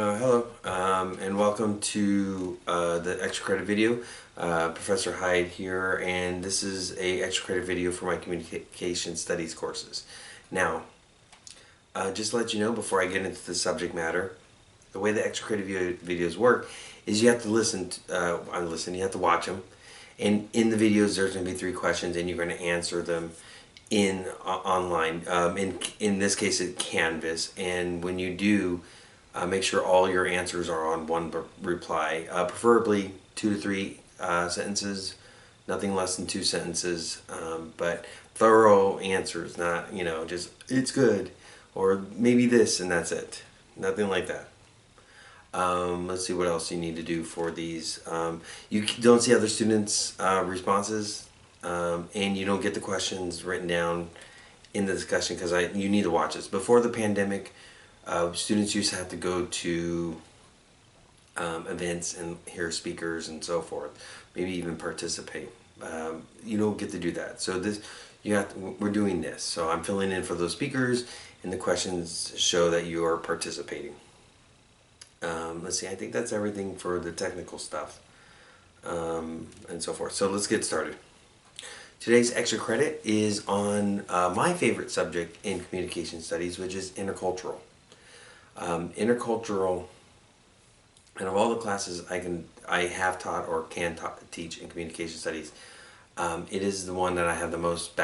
Hello, and welcome to the extra credit video. Professor Hyde here, and this is a extra credit video for my communication studies courses. Now, just to let you know before I get into the subject matter, the way the extra credit videos work is you have to you have to watch them, and in the videos there's going to be 3 questions, and you're going to answer them in online. In this case, it's Canvas, and when you do. Make sure all your answers are on one reply, preferably 2 to 3 sentences, nothing less than 2 sentences, but thorough answers, not, just, it's good, or maybe this and that's it. Nothing like that. Let's see what else you need to do for these. You don't see other students' responses, and you don't get the questions written down in the discussion because you need to watch this. Before the pandemic, students used to have to go to events and hear speakers and so forth, maybe even participate. You don't get to do that. So we're doing this. So I'm filling in for those speakers, and the questions show that you are participating. Let's see, I think that's everything for the technical stuff and so forth. So let's get started. Today's extra credit is on my favorite subject in communication studies, which is intercultural. Intercultural, and of all the classes I have taught or can teach in communication studies, it is the one that I have the most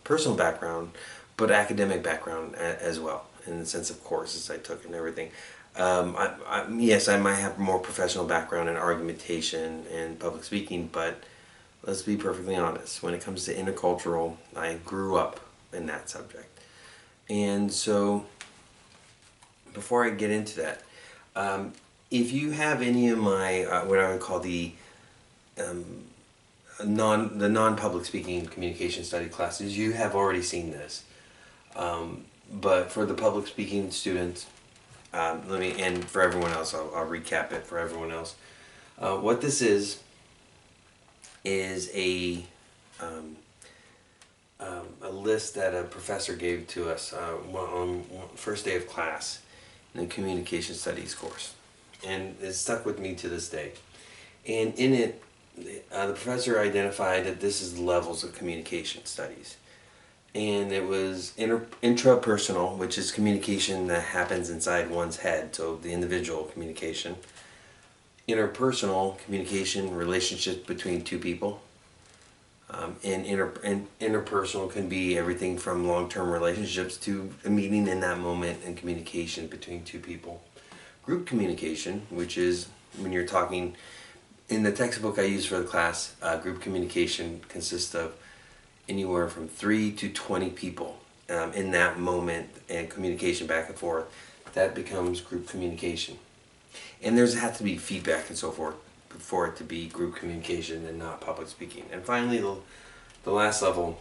personal background, but academic background as well, in the sense of courses I took and everything. Yes, I might have more professional background in argumentation and public speaking, but let's be perfectly honest, when it comes to intercultural, I grew up in that subject. And so before I get into that, if you have any of my what I would call the non-public speaking communication study classes, you have already seen this. But for the public speaking students, and for everyone else, I'll recap it for everyone else. What this is a list that a professor gave to us on first day of class in the communication studies course, and it stuck with me to this day. And in it, the professor identified that this is the levels of communication studies, and it was intrapersonal, which is communication that happens inside one's head, so the individual communication. Interpersonal communication, relationships between 2 people. And interpersonal can be everything from long-term relationships to a meeting in that moment and communication between 2 people. Group communication, which is when you're talking, in the textbook I use for the class, group communication consists of anywhere from 3 to 20 people in that moment, and communication back and forth. That becomes group communication. And there's had to be feedback and so forth for it to be group communication and not public speaking. And finally, the last level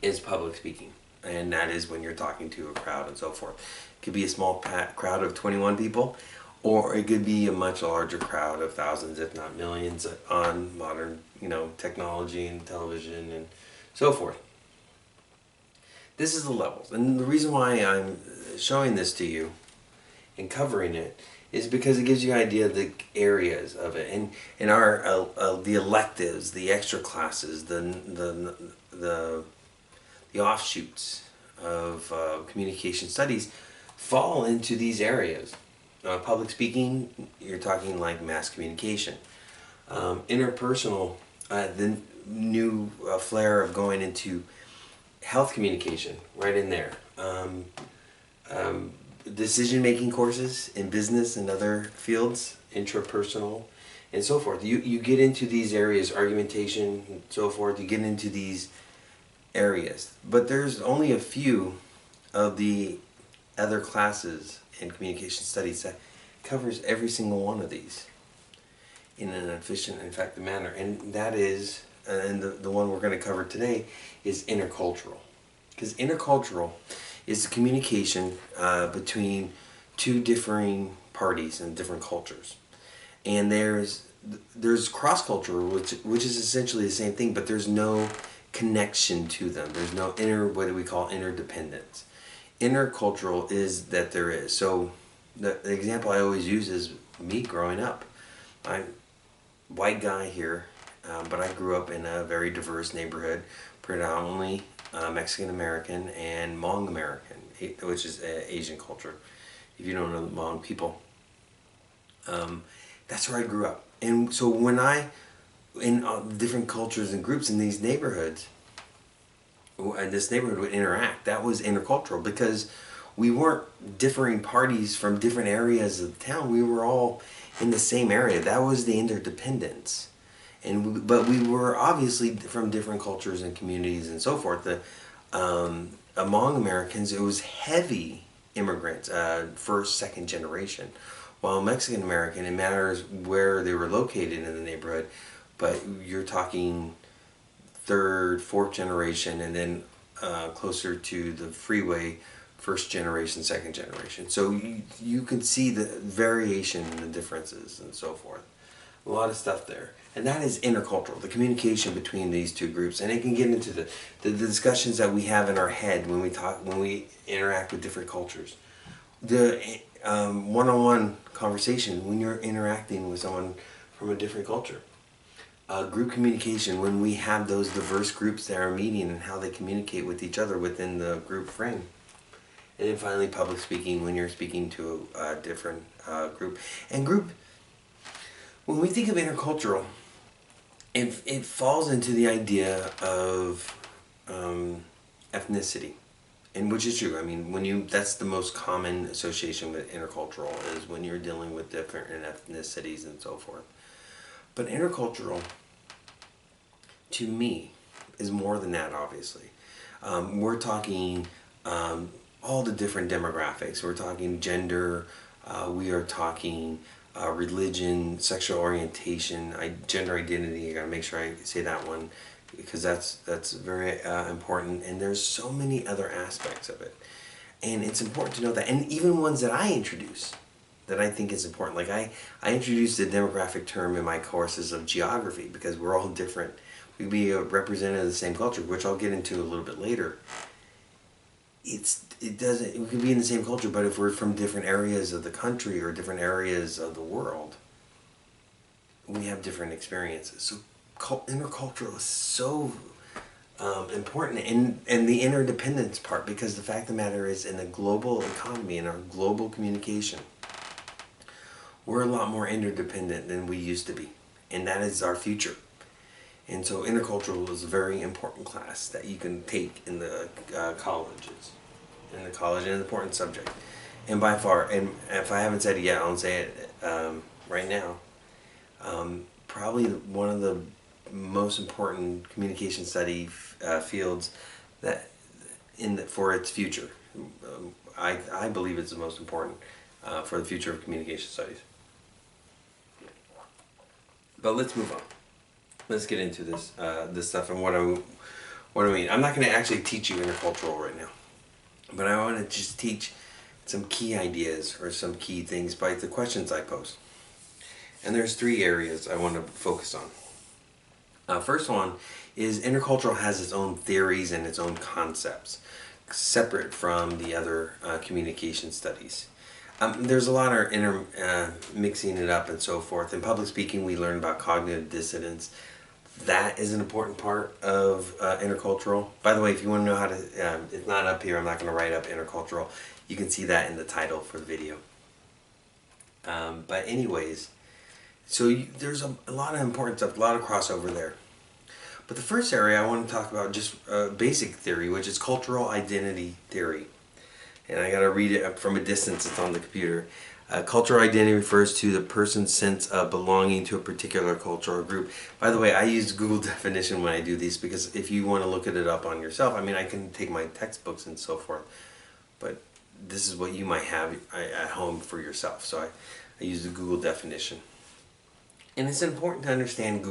is public speaking, and that is when you're talking to a crowd and so forth. It could be a small crowd of 21 people, or it could be a much larger crowd of thousands, if not millions, on modern, technology and television and so forth. This is the levels, and the reason why I'm showing this to you and covering it is because it gives you an idea of the areas of it, and in our the electives, the extra classes, the offshoots of communication studies fall into these areas. Public speaking, you're talking like mass communication. Interpersonal, the new flair of going into health communication, right in there. Decision-making courses in business and other fields, intrapersonal, and so forth. You get into these areas, argumentation and so forth, you get into these areas. But there's only a few of the other classes in communication studies that covers every single one of these in an efficient and effective manner. And that is, and the one we're going to cover today is intercultural. Because intercultural is the communication between 2 differing parties and different cultures. And there's cross-cultural, which is essentially the same thing, but there's no connection to them. There's no what do we call interdependence. Intercultural is that there is. So the example I always use is me growing up. I'm a white guy here, but I grew up in a very diverse neighborhood, predominantly Mexican American and Hmong American, which is Asian culture. If you don't know the Hmong people, that's where I grew up. And so when in different cultures and groups in these neighborhoods, this neighborhood would interact, that was intercultural, because we weren't differing parties from different areas of the town. We were all in the same area. That was the interdependence. But we were obviously from different cultures and communities and so forth. Among Americans, it was heavy immigrants, first, second generation. While Mexican American, it matters where they were located in the neighborhood, but you're talking third, fourth generation, and then closer to the freeway, first generation, second generation. So you can see the variation and the differences and so forth. A lot of stuff there. And that is intercultural, the communication between these two groups. And it can get into the discussions that we have in our head when we interact with different cultures. The one-on-one conversation when you're interacting with someone from a different culture. Group communication when we have those diverse groups that are meeting and how they communicate with each other within the group frame. And then finally, public speaking when you're speaking to a different group. And group, when we think of intercultural, it falls into the idea of ethnicity, and which is true. I mean, that's the most common association with intercultural is when you're dealing with different ethnicities and so forth. But intercultural, to me, is more than that, obviously. We're talking all the different demographics. We're talking gender, we are talking religion, sexual orientation, gender identity. I gotta make sure I say that one because that's very important. And there's so many other aspects of it. And it's important to know that. And even ones that I introduce that I think is important. Like I introduced the demographic term in my courses of geography because we're all different. We be a representative of the same culture, which I'll get into a little bit later. We can be in the same culture, but if we're from different areas of the country or different areas of the world, we have different experiences. So intercultural is so important, and the interdependence part, because the fact of the matter is, in the global economy, in our global communication, we're a lot more interdependent than we used to be, and that is our future. And so intercultural is a very important class that you can take in the colleges. In the college, an important subject. And by far, and if I haven't said it yet, I'll say it right now, probably one of the most important communication study fields that for its future. I believe it's the most important for the future of communication studies. But let's move on. Let's get into this stuff and what I mean. I'm not going to actually teach you intercultural right now, but I want to just teach some key ideas or some key things by the questions I pose. And there's 3 areas I want to focus on. First one is intercultural has its own theories and its own concepts, separate from the other communication studies. There's a lot of mixing it up and so forth. In public speaking, we learn about cognitive dissonance. That is an important part of intercultural. By the way, if you want to know how to, it's not up here, I'm not going to write up intercultural. You can see that in the title for the video. But anyways, so there's a lot of important stuff, a lot of crossover there. But the first area I want to talk about just basic theory, which is cultural identity theory. And I got to read it up from a distance, it's on the computer. Cultural identity refers to the person's sense of belonging to a particular culture or group. By the way, I use Google definition when I do these because if you want to look it up on yourself, I mean, I can take my textbooks and so forth, but this is what you might have at home for yourself. So I use the Google definition. And it's important to understand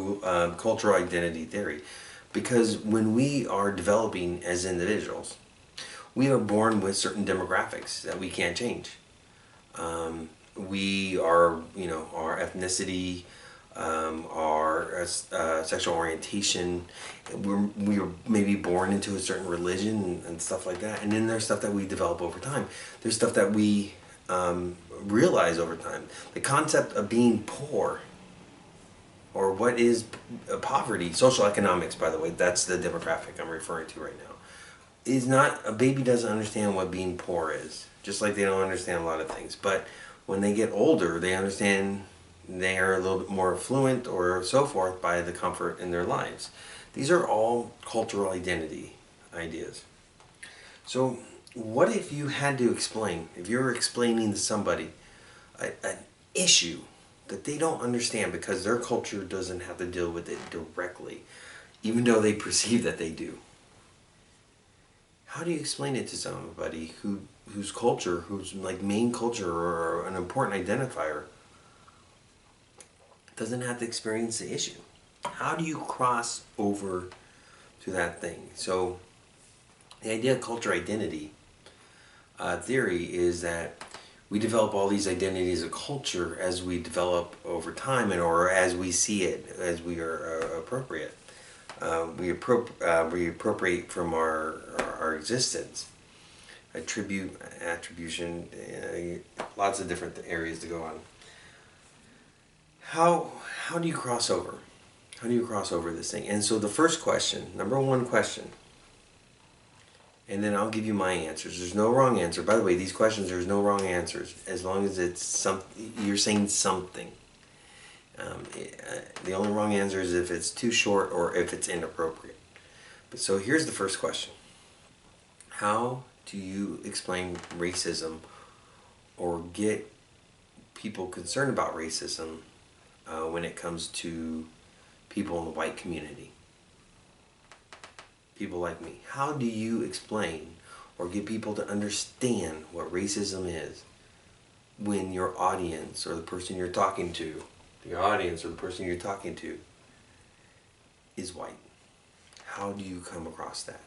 cultural identity theory because when we are developing as individuals, we are born with certain demographics that we can't change. We are, our ethnicity, our sexual orientation, we were maybe born into a certain religion and stuff like that. And then there's stuff that we develop over time. There's stuff that we realize over time. The concept of being poor, or what is poverty, social economics, by the way, that's the demographic I'm referring to right now, is not, a baby doesn't understand what being poor is, just like they don't understand a lot of things. But when they get older, they understand, they are a little bit more affluent or so forth by the comfort in their lives. These are all cultural identity ideas. So what if you had to explain, if you're explaining to somebody an issue that they don't understand because their culture doesn't have to deal with it directly, even though they perceive that they do? How do you explain it to somebody whose culture, whose like main culture or an important identifier, doesn't have to experience the issue? How do you cross over to that thing? So the idea of culture identity theory is that we develop all these identities of culture as we develop over time, and or as we see it, as we are appropriate. We appropriate from our existence. Attribution, lots of different areas to go on. How do you cross over? How do you cross over this thing? And so the first question, number one question, and then I'll give you my answers. There's no wrong answer. By the way, these questions, there's no wrong answers, as long as it's you're saying something. The only wrong answer is if it's too short or if it's inappropriate. But so here's the first question. How do you explain racism or get people concerned about racism when it comes to people in the white community? People like me. How do you explain or get people to understand what racism is when your audience or the person you're talking to, is white? How do you come across that?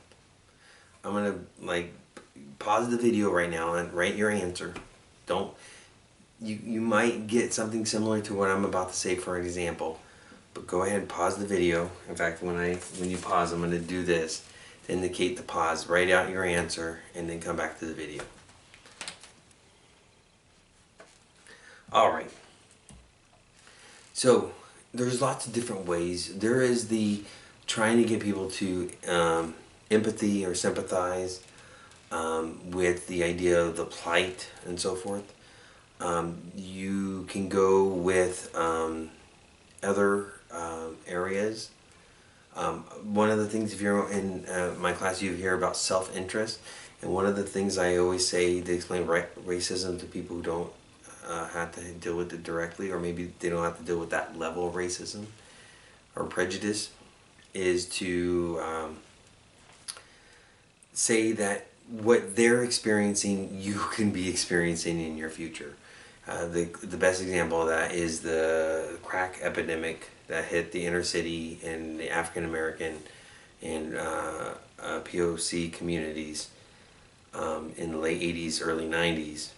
I'm gonna pause the video right now and write your answer. You might get something similar to what I'm about to say for an example, but go ahead and pause the video. In fact, when you pause, I'm gonna do this to indicate the pause. Write out your answer and then come back to the video. All right. So there's lots of different ways. There is the trying to get people to empathy or sympathize with the idea of the plight and so forth. You can go with other areas. One of the things, if you're in my class, you hear about self-interest, and one of the things I always say to explain racism to people who don't have to deal with it directly, or maybe they don't have to deal with that level of racism or prejudice, is to say that what they're experiencing, you can be experiencing in your future. The best example of that is the crack epidemic that hit the inner city and the African American and POC communities in the late 80s, early 90s,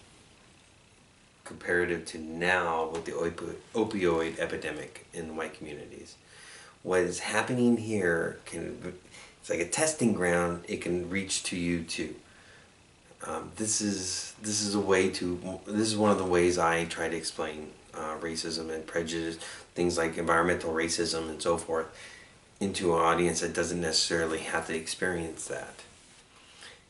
comparative to now with the opioid epidemic in the white communities. What is happening here it's like a testing ground. It can reach to you too. This is one of the ways I try to explain racism and prejudice, things like environmental racism and so forth, into an audience that doesn't necessarily have to experience that.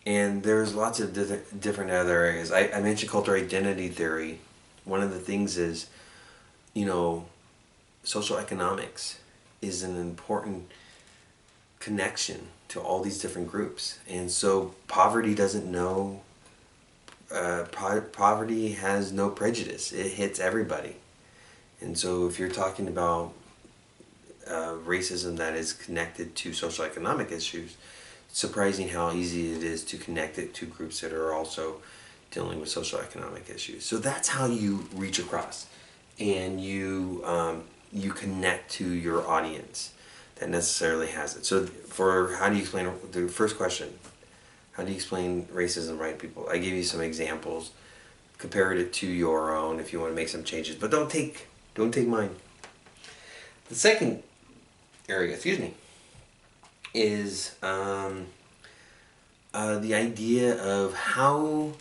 And there's lots of different other areas. I mentioned cultural identity theory. One of the things is, social economics is an important connection to all these different groups. And so poverty doesn't know, poverty has no prejudice. It hits everybody. And so if you're talking about racism that is connected to social economic issues, it's surprising how easy it is to connect it to groups that are also dealing with social economic issues. So that's how you reach across, and you connect to your audience that necessarily has it. So for how do you explain the first question, how do you explain racism to white people? I gave you some examples, compared it to your own if you want to make some changes, but don't take mine. The second area, is the idea of how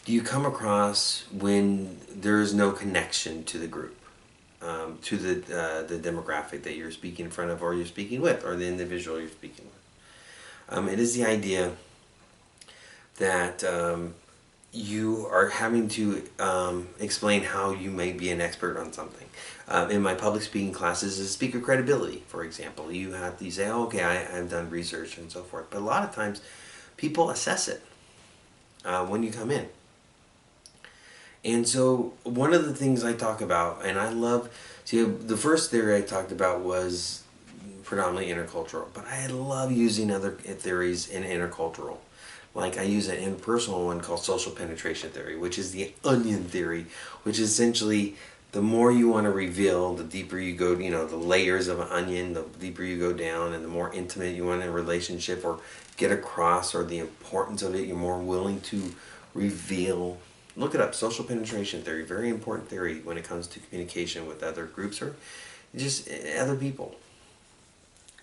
do you come across when there is no connection to the group, to the demographic that you're speaking in front of, or you're speaking with, or the individual you're speaking with. It is the idea that you are having to explain how you may be an expert on something. In my public speaking classes is speaker credibility, for example. You have to say, oh, okay, I've done research and so forth. But a lot of times people assess it when you come in. And so one of the things I talk about, and I love, see, the first theory I talked about was predominantly intercultural, but I love using other theories in intercultural. Like I use an impersonal one called social penetration theory, which is the onion theory, which is essentially the more you want to reveal, the deeper you go, the layers of an onion, the deeper you go down, and the more intimate you want a relationship or get across, or the importance of it, you're more willing to reveal. Look it up, social penetration theory, very important theory when it comes to communication with other groups or just other people.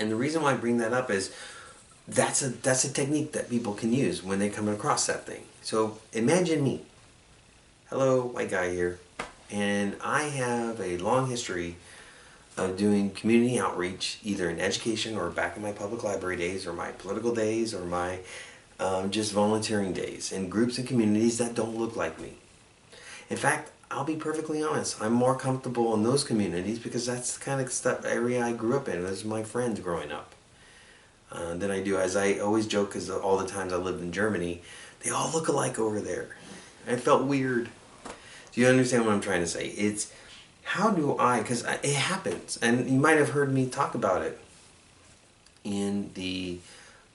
And the reason why I bring that up is that's a technique that people can use when they come across that thing. So imagine me, hello, white guy here, and I have a long history of doing community outreach, either in education or back in my public library days or my political days or my just volunteering days in groups and communities that don't look like me. In fact, I'll be perfectly honest, I'm more comfortable in those communities because that's the kind of stuff area I grew up in. Those are my friends growing up. Than I do, as I always joke, because all the times I lived in Germany, they all look alike over there. I felt weird. Do you understand what I'm trying to say? It's how do I, because it happens, and you might have heard me talk about it in the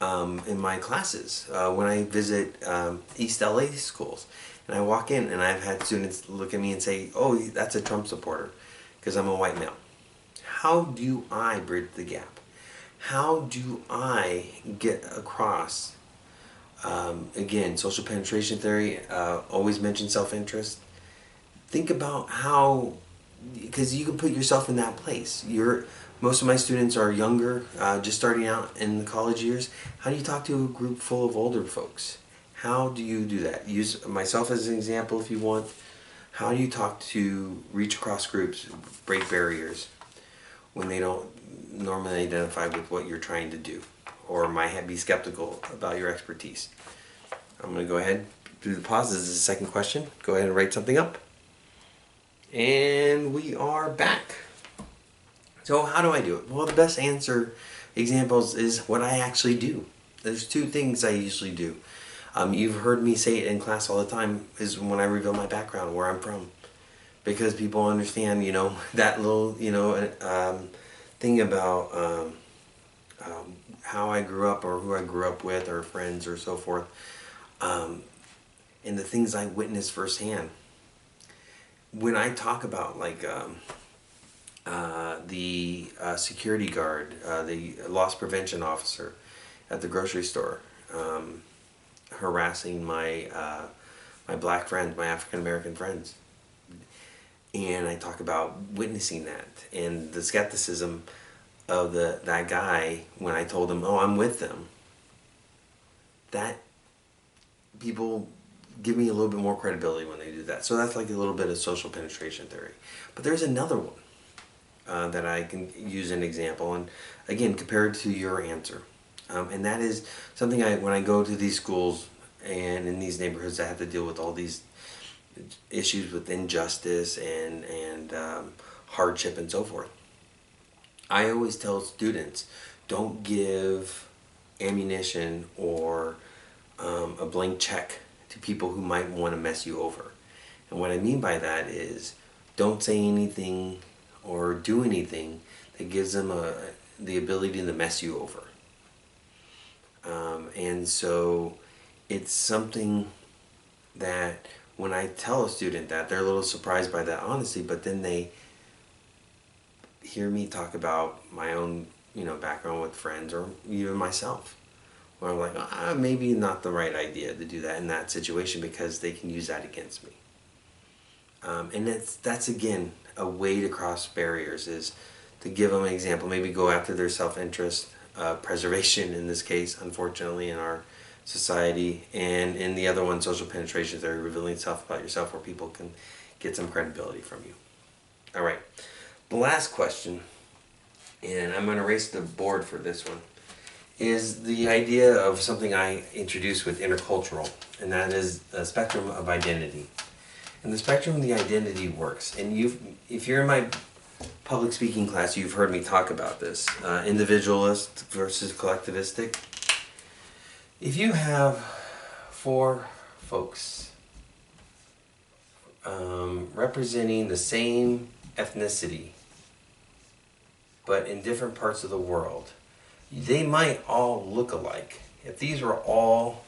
in my classes when I visit East LA schools, and I walk in and I've had students look at me and say, "Oh, that's a Trump supporter," because I'm a white male. How do I bridge the gap? How do I get across, again, social penetration theory, always mention self-interest. Think about how, because you can put yourself in that place. Most of my students are younger, just starting out in the college years. How do you talk to a group full of older folks? How do you do that? Use myself as an example if you want. How do you reach across groups, break barriers when they don't normally identify with what you're trying to do or might be skeptical about your expertise? I'm going to go ahead, do the pause. This is the second question. Go ahead and write something up. And we are back. So how do I do it? Well, the best examples is what I actually do. There's two things I usually do. You've heard me say it in class all the time, is when I reveal my background, where I'm from. Because people understand, that little, thing about how I grew up or who I grew up with or friends or so forth, and the things I witnessed firsthand. When I talk about the security guard, the loss prevention officer at the grocery store, harassing my black friends, my African American friends, and I talk about witnessing that and the skepticism of that guy when I told him, "Oh, I'm with them." That people give me a little bit more credibility when they do that. So that's like a little bit of social penetration theory. But there's another one that I can use an example, and again, compared to your answer. And that is something when I go to these schools and in these neighborhoods, I have to deal with all these issues with injustice and hardship and so forth. I always tell students, don't give ammunition or a blank check to people who might want to mess you over. And what I mean by that is, don't say anything or do anything that gives them the ability to mess you over. And so it's something that when I tell a student that, they're a little surprised by that honesty, but then they hear me talk about my own background with friends or even myself, where I'm like, maybe not the right idea to do that in that situation because they can use that against me. And that's again a way to cross barriers, is to give them an example, maybe go after their self-interest, preservation in this case, unfortunately, in our society, and in the other one, social penetration theory, revealing stuff about yourself where people can get some credibility from you. All right, the last question, and I'm going to erase the board for this one, is the idea of something I introduced with intercultural, and that is a spectrum of identity. And the spectrum of the identity works. And if you're in my public speaking class, you've heard me talk about this. Individualist versus collectivistic. If you have 4 folks representing the same ethnicity, but in different parts of the world, they might all look alike. If these were all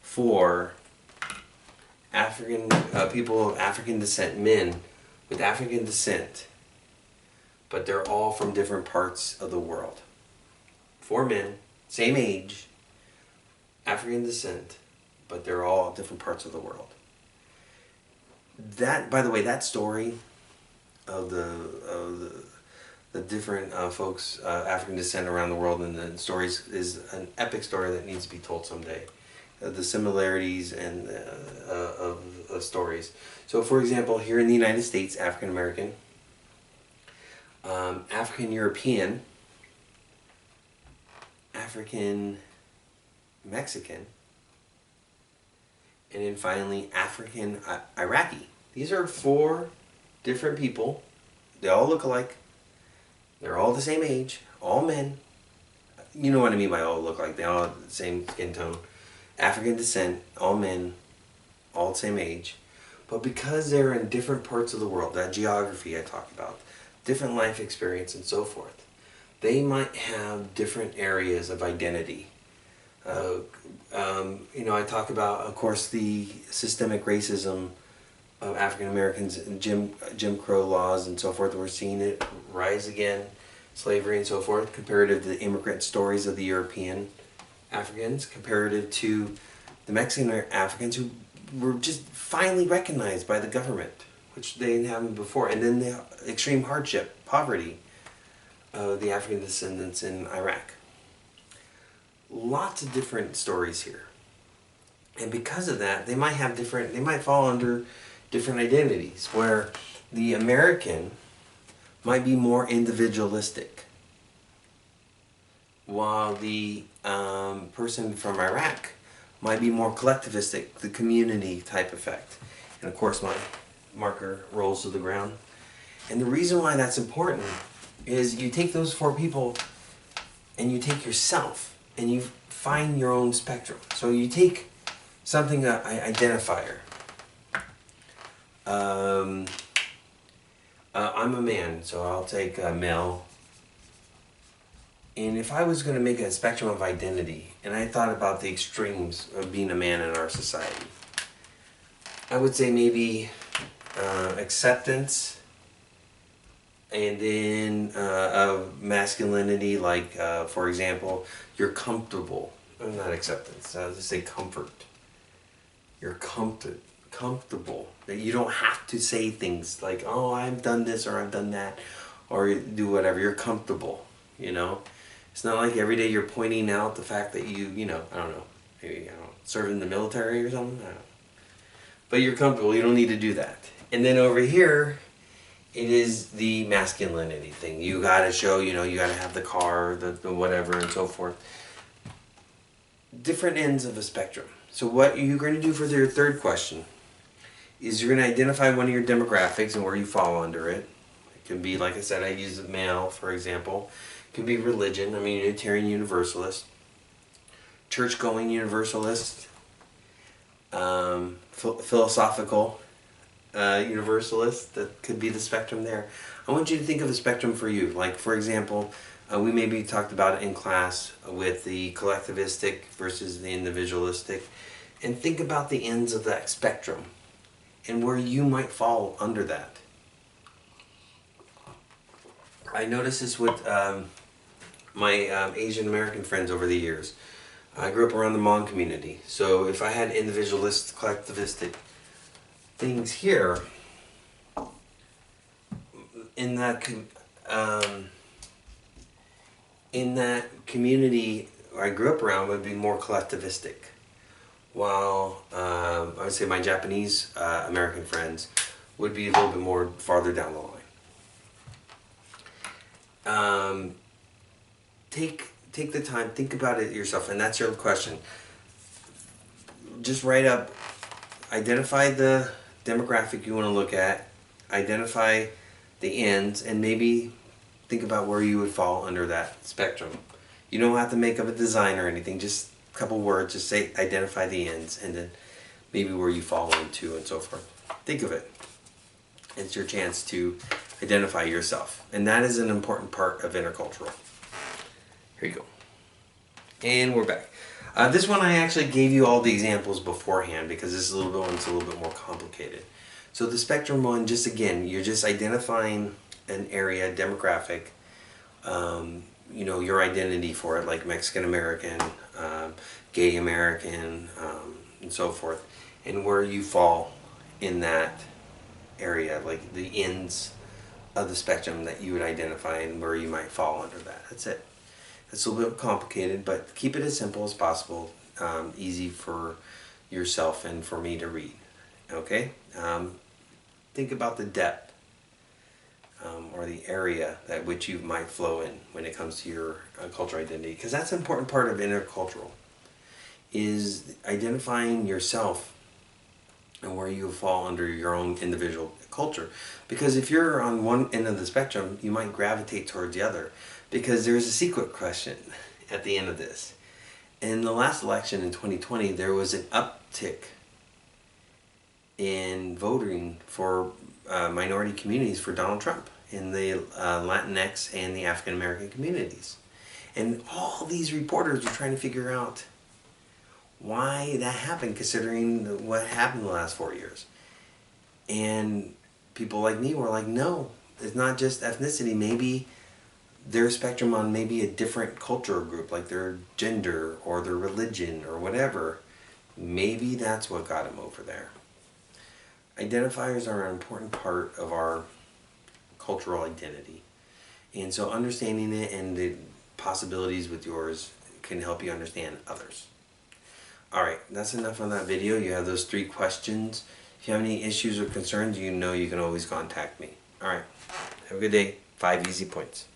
4 African people of African descent, men with African descent, but they're all from different parts of the world. 4 men, same age, African descent, but they're all different parts of the world. That, by the way, that story of the different folks, African descent around the world, and the stories is an epic story that needs to be told someday. The similarities and of stories. So, for example, here in the United States, African American, African European, African Mexican, and then finally African Iraqi. These are 4 different people. They all look alike. They're all the same age, all men. You know what I mean by all look like. They all have the same skin tone. African descent, all men, all the same age. But because they're in different parts of the world, that geography I talked about, different life experience and so forth, they might have different areas of identity. I talk about, of course, the systemic racism of African Americans, Jim Crow laws and so forth. We're seeing it rise again, slavery and so forth, comparative to the immigrant stories of the European Africans, comparative to the Mexican Africans who were just finally recognized by the government, which they didn't have before, and then the extreme hardship, poverty of the African descendants in Iraq. Lots of different stories here. And because of that, they might fall under different identities, where the American might be more individualistic, while the person from Iraq might be more collectivistic, the community type effect. And of course my marker rolls to the ground. And the reason why that's important is you take those 4 people and you take yourself and you find your own spectrum. So you take something, an identifier. I'm a man, so I'll take a male. And if I was going to make a spectrum of identity, and I thought about the extremes of being a man in our society, I would say maybe acceptance, and then of masculinity, like for example, you're comfortable. Not acceptance, I'll just say comfort. You're comfortable. That you don't have to say things like, oh, I've done this or I've done that, or do whatever. You're comfortable, you know. It's not like every day you're pointing out the fact that you know, I don't know, maybe serve in the military or something. I don't know. But you're comfortable. You don't need to do that. And then over here, it is the masculinity thing. You got to show, you got to have the car, the whatever, and so forth. Different ends of a spectrum. So what you're going to do for your 3rd question is you're going to identify one of your demographics and where you fall under it. It can be, like I said, I use a male, for example. It can be religion. I'm a Unitarian Universalist, church-going Universalist, philosophical Universalist. That could be the spectrum there. I want you to think of a spectrum for you. Like, for example, we maybe talked about it in class with the collectivistic versus the individualistic. And think about the ends of that spectrum and where you might fall under that. I noticed this with my Asian American friends over the years. I grew up around the Hmong community, so if I had individualist, collectivistic things here, in that community I grew up around would be more collectivistic, while I would say my Japanese American friends would be a little bit more farther down the line. Take the time, think about it yourself, and that's your question. Just write up, identify the demographic you want to look at, identify the ends, and maybe think about where you would fall under that spectrum. You don't have to make up a design or anything, just a couple words, just say identify the ends, and then maybe where you fall into and so forth. Think of it. It's your chance to identify yourself, and that is an important part of intercultural. Here you go. And we're back. This one I actually gave you all the examples beforehand because this is a little bit more complicated. So the spectrum one, just again, you're just identifying an area, demographic, you know, your identity for it, like Mexican American, gay American, and so forth, and where you fall in that area, like the ends of the spectrum that you would identify and where you might fall under that. That's it. It's a little bit complicated, but keep it as simple as possible, easy for yourself and for me to read. Okay? Think about the depth or the area at which you might flow in when it comes to your cultural identity, because that's an important part of intercultural, is identifying yourself and where you fall under your own individual culture. Because if you're on one end of the spectrum, you might gravitate towards the other, because there's a secret question at the end of this. In the last election in 2020, there was an uptick in voting for minority communities for Donald Trump in the Latinx and the African American communities. And all these reporters were trying to figure out why that happened, considering what happened the last 4 years. And people like me were like, no, it's not just ethnicity. Maybe their spectrum on maybe a different cultural group, like their gender or their religion or whatever. Maybe that's what got them over there. Identifiers are an important part of our cultural identity. And so understanding it and the possibilities with yours can help you understand others. Alright, that's enough on that video. You have those 3 questions. If you have any issues or concerns, you know you can always contact me. Alright, have a good day. 5 easy points.